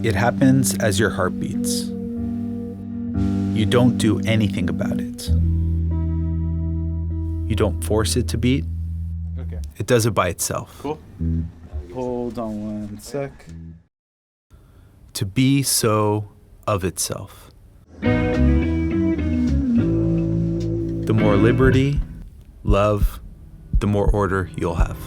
It happens as your heart beats. You don't do anything about it. You don't force it to beat. Okay. It does it by itself. Cool. Hold on one sec. To be so of itself. The more liberty, love, the more order you'll have.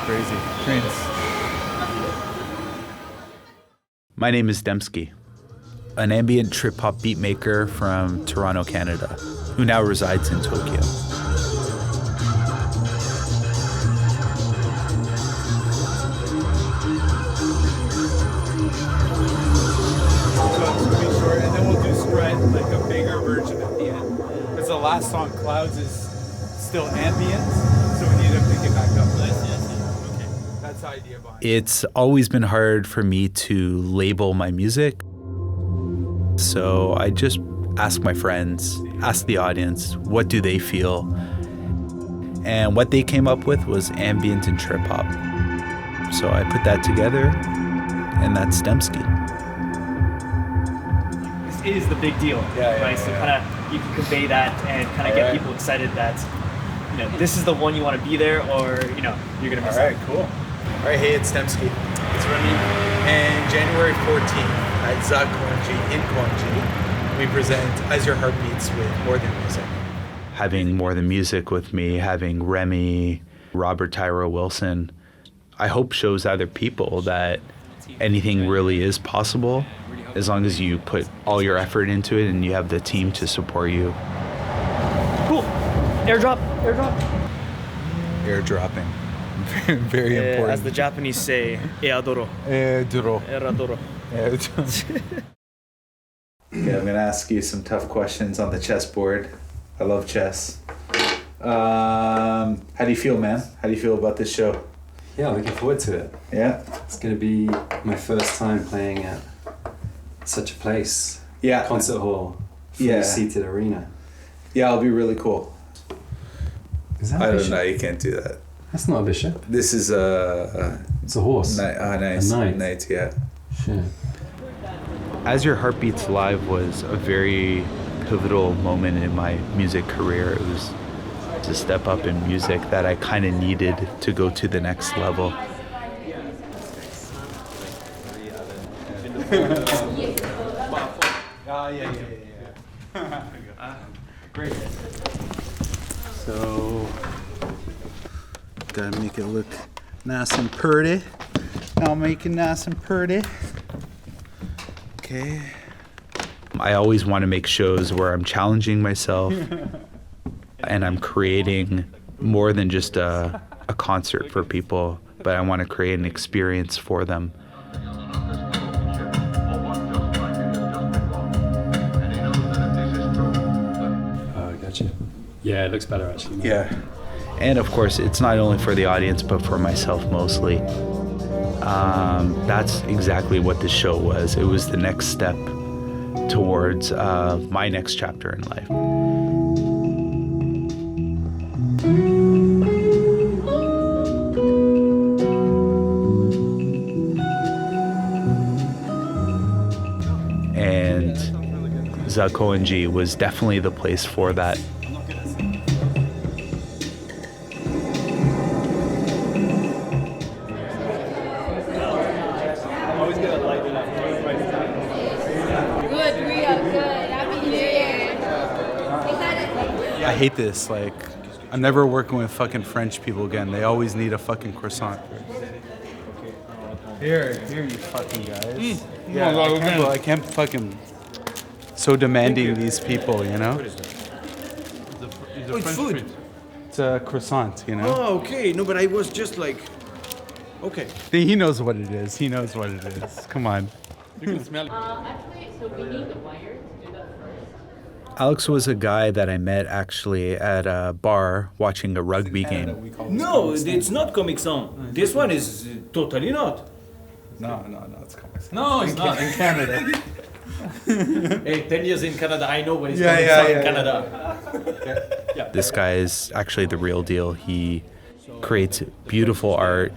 Crazy. Trains. My name is Demsky, an ambient trip-hop beatmaker from Toronto, Canada, who now resides in Tokyo. And then we'll do spread, like a bigger version at the end. Because the last song, Clouds, is still ambient, so we need to pick it back up. Okay. That's the idea behind it. It's always been hard for me to label my music. So I just ask my friends, ask the audience, what do they feel? And what they came up with was ambient and trip hop. So I put that together, and that's Demsky. This is the big deal, right? So kind of you can convey that and kind of get people excited that, you know, this is the one you want to be there, or, you know, you're going to miss out. Cool. All right, hey, it's Demsky. It's Remy. And January 14th at Za Koenji in Koenji, we present As Your Heart Beats with More Than Music. Having More Than Music with me, having Remy, Robert, Taira, Wilson, I hope shows other people that anything really is possible as long as you put all your effort into it and you have the team to support you. Cool. Airdrop. Airdropping. Very important. As the Japanese say, e adoro. Airdrop. Eradoro. Okay, I'm gonna ask you some tough questions on the chessboard. I love chess. How do you feel, man? How do you feel about this show? Yeah, looking forward to it. Yeah? It's going to be my first time playing at such a place. Yeah. Concert hall, fully seated arena. Yeah, it'll be really cool. Is that I a don't bishop? know, you can't do that. That's not a bishop. This is It's a horse. nice. A knight. Knight, yeah. Shit. As Your Heart Beats Live was a very pivotal moment in my music career. It was a step up in music that I kind of needed to go to the next level. Great. So, gotta make it look nice and pretty. I'll make it nice and pretty. Okay. I always want to make shows where I'm challenging myself and I'm creating more than just a concert for people, but I want to create an experience for them. Oh, gotcha. Yeah, it looks better actually. Yeah. And of course, it's not only for the audience, but for myself mostly. That's exactly what this show was. It was the next step towards my next chapter in life. And Za Koenji was definitely the place for that. I hate this. Like, I'm never working with fucking French people again. They always need a fucking croissant. Here, you fucking guys. Yeah, I can't fucking so demanding these people, you know? It's food. It's a croissant, you know? Oh, okay. No, but I was just like, okay. He knows what it is. Come on. Actually, so we need the wire to do that first. Alex was a guy that I met actually at a bar watching a rugby game. No, it's not Comic Song. This one is totally not. No, it's comics. No, it's not. In Canada. Hey, 10 years in Canada, I know what is Yeah, Comic yeah, Song yeah, in yeah. Canada. This guy is actually the real deal. He creates beautiful art.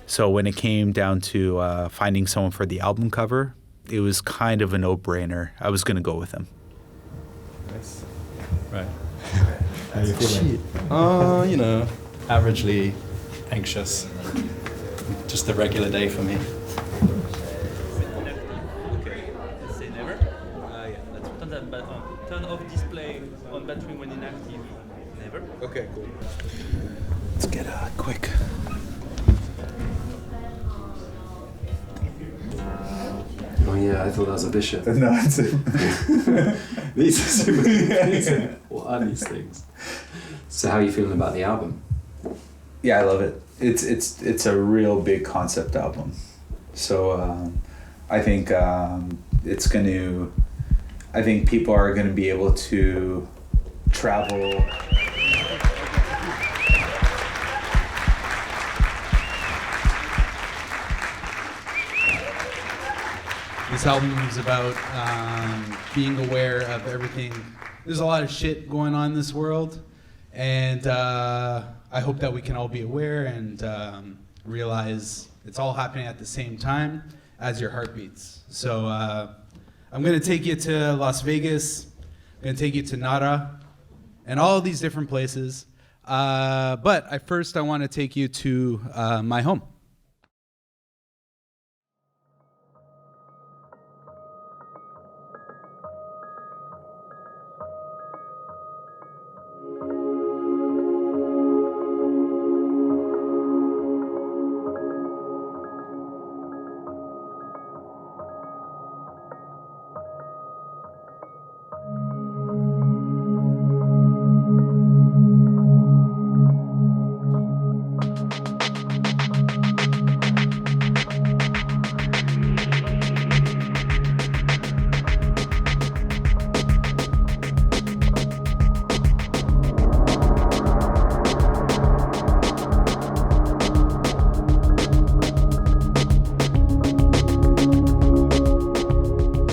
So when it came down to finding someone for the album cover, it was kind of a no-brainer. I was going to go with him. Nice. Right. How you feeling? You know, averagely anxious. Just a regular day for me. Okay, let's say never. Yeah, let's put on that turn off display on battery when inactive. Never. Okay, cool. Let's get a quick. Oh yeah, I thought that was a bishop. No, it's These are super. What are these things? So how are you feeling about the album? Yeah, I love it. It's a real big concept album. So I think I think people are gonna be able to travel. This album is about being aware of everything. There's a lot of shit going on in this world, and I hope that we can all be aware and realize it's all happening at the same time as your heartbeats. So I'm going to take you to Las Vegas, I'm going to take you to Nara, and all these different places. But I want to take you to my home.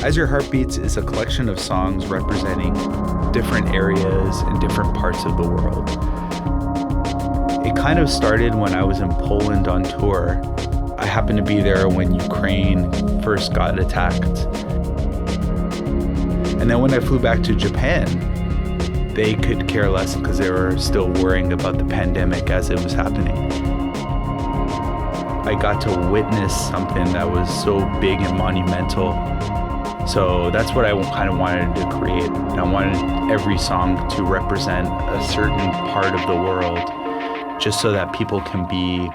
As Your Heart Beats is a collection of songs representing different areas and different parts of the world. It kind of started when I was in Poland on tour. I happened to be there when Ukraine first got attacked. And then when I flew back to Japan, they could care less because they were still worrying about the pandemic as it was happening. I got to witness something that was so big and monumental. So that's what I kind of wanted to create. I wanted every song to represent a certain part of the world, just so that people can be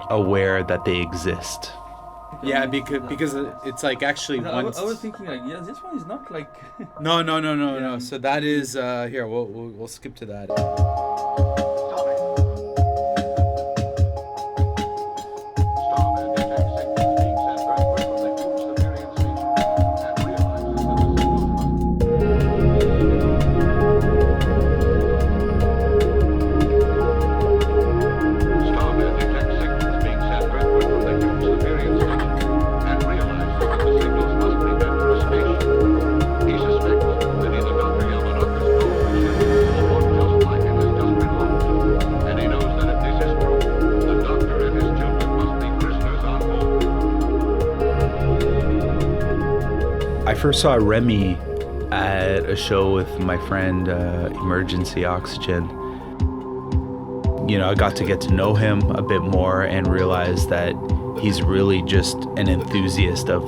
aware that they exist. Yeah, because it's like actually once. I was thinking like, yeah, this one is not like. No. So that is here. We'll skip to that. I first saw Remy at a show with my friend Emergency Oxygen. You know, I got to get to know him a bit more and realize that he's really just an enthusiast of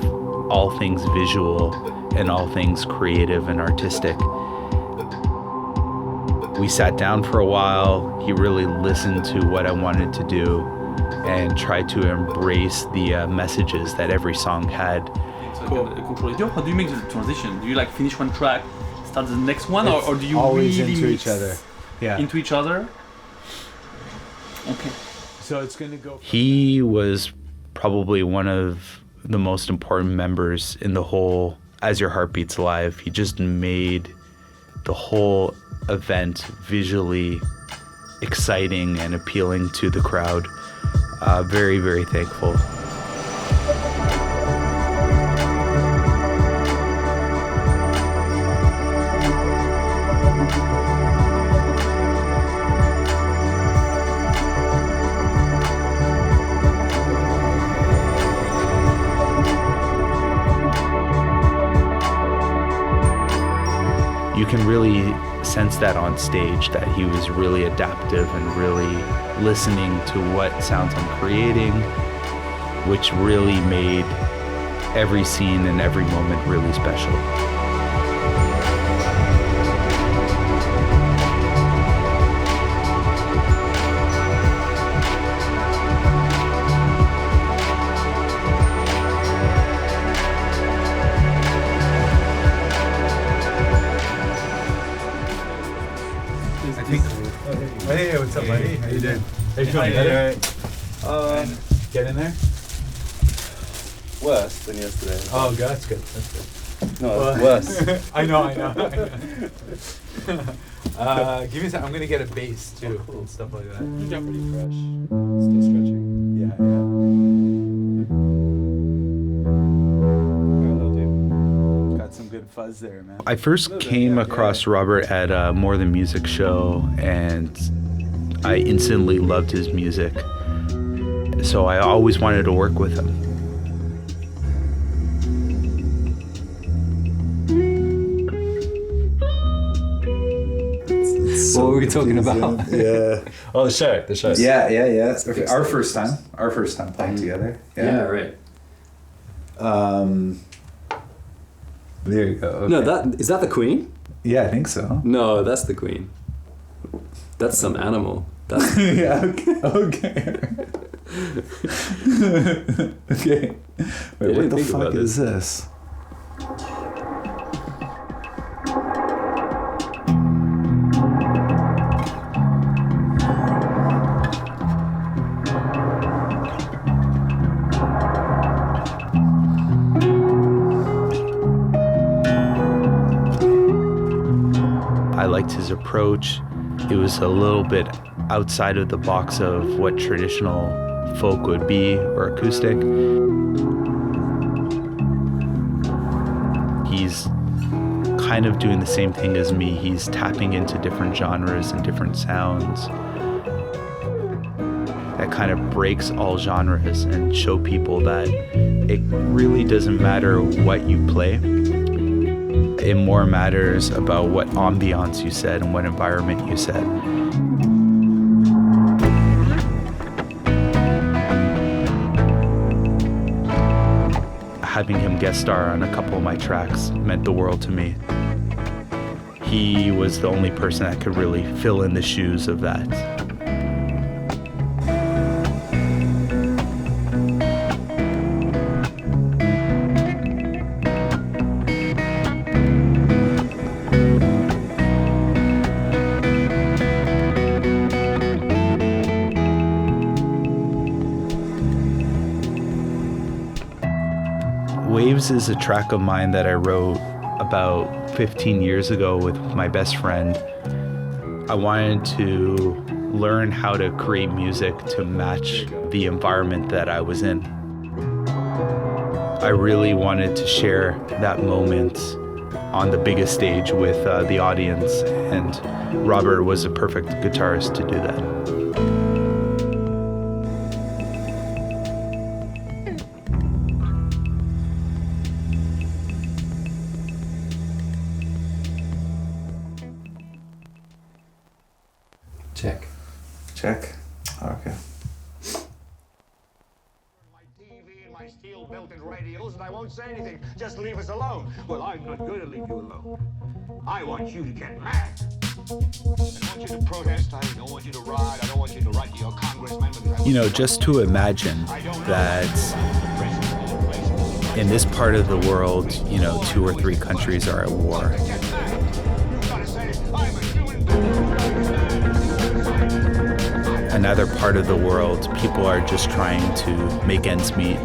all things visual and all things creative and artistic. We sat down for a while. He really listened to what I wanted to do and tried to embrace the messages that every song had. Cool. How do you make the transition? Do you like finish one track, start the next one, or do you always really into mix each other? Yeah. Into each other? Okay. So it's going to go. He was probably one of the most important members in the whole As Your Heart Beats Alive. He just made the whole event visually exciting and appealing to the crowd. Very, very thankful. You can really sense that on stage, that he was really adaptive and really listening to what sounds I'm creating, which really made every scene and every moment really special. Hey, what's up, buddy? How you doing? How you feeling? Better? Get in there. Worse than yesterday. Oh, God, that's good. That's good. No, it's worse. I know. Give me a second. I'm gonna get a bass too and stuff like that. You got pretty fresh. Still stretching. Yeah. Got some good fuzz there, man. I first came across Robert at a More Than Music show, and I instantly loved his music. So I always wanted to work with him. What were we talking about? Yeah. Oh, the show. Yeah. Our first time playing together. Yeah, right. There you go. Okay. No, is that the Queen? Yeah, I think so. No, that's the Queen. That's some animal. That's Yeah. Okay. Okay. Wait, what the fuck is this? I liked his approach. It was a little bit outside of the box of what traditional folk would be or acoustic. He's kind of doing the same thing as me. He's tapping into different genres and different sounds that kind of breaks all genres and show people that it really doesn't matter what you play. It more matters about what ambiance you set and what environment you set. Having him guest star on a couple of my tracks meant the world to me. He was the only person that could really fill in the shoes of that. Waves is a track of mine that I wrote about 15 years ago with my best friend. I wanted to learn how to create music to match the environment that I was in. I really wanted to share that moment on the biggest stage with the audience, and Robert was a perfect guitarist to do that. Check. Okay. My TV and my steel-belted radios, and I won't say anything. Just leave us alone. Well, I'm not going to leave you alone. I want you to get mad. you to protest. I don't want you to ride. I don't want you to write to your congressman. You know, just to imagine that in this part of the world, you know, 2 or 3 countries are at war. Another part of the world, people are just trying to make ends meet,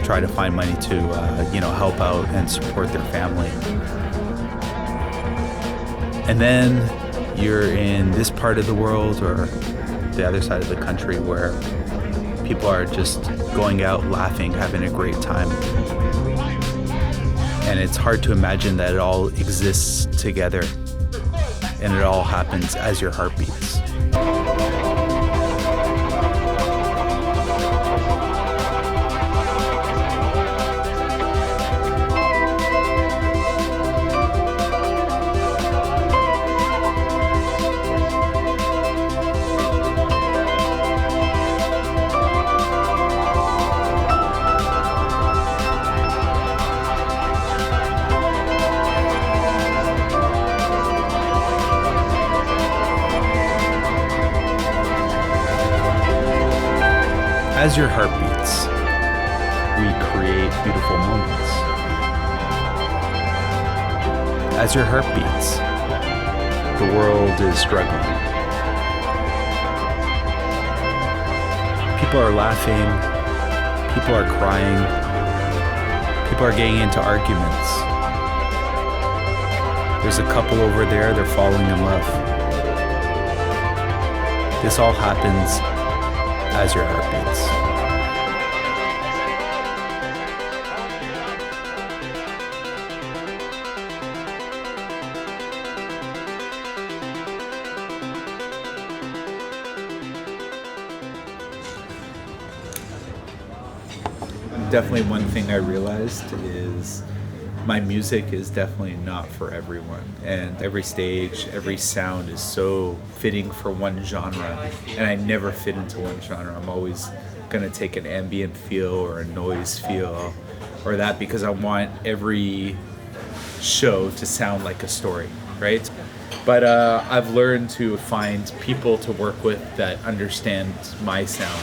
try to find money to, you know, help out and support their family. And then you're in this part of the world or the other side of the country where people are just going out, laughing, having a great time. And it's hard to imagine that it all exists together and it all happens as your heart beats. As your heart beats, we create beautiful moments. As your heart beats, the world is struggling. People are laughing, people are crying, people are getting into arguments. There's a couple over there, they're falling in love. This all happens as your heart beats. Definitely one thing I realized is my music is definitely not for everyone, and every stage, every sound is so fitting for one genre, and I never fit into one genre. I'm always gonna take an ambient feel or a noise feel or that because I want every show to sound like a story, right? But I've learned to find people to work with that understand my sound,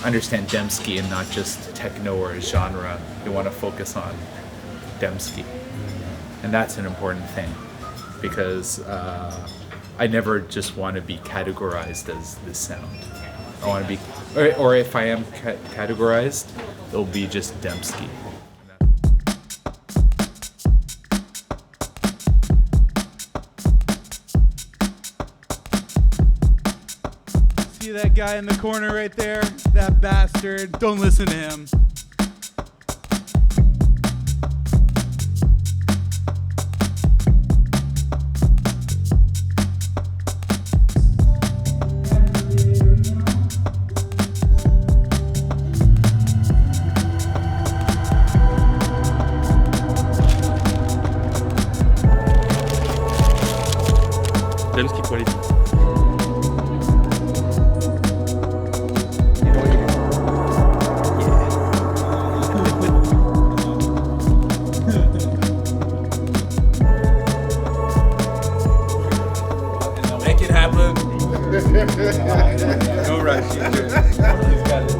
understand Demsky and not just techno or a genre. They want to focus on Demsky, and that's an important thing because I never just want to be categorized as this sound. I want to be, or if I am categorized, it'll be just Demsky. See that guy in the corner right there? That bastard. Don't listen to him. Demsky quality. Make it happen. No rush. He's got it.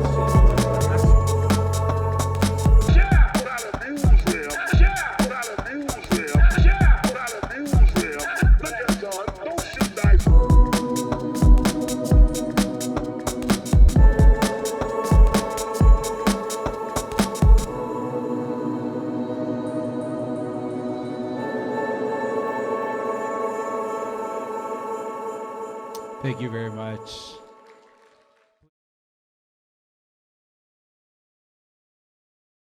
Thank you very much.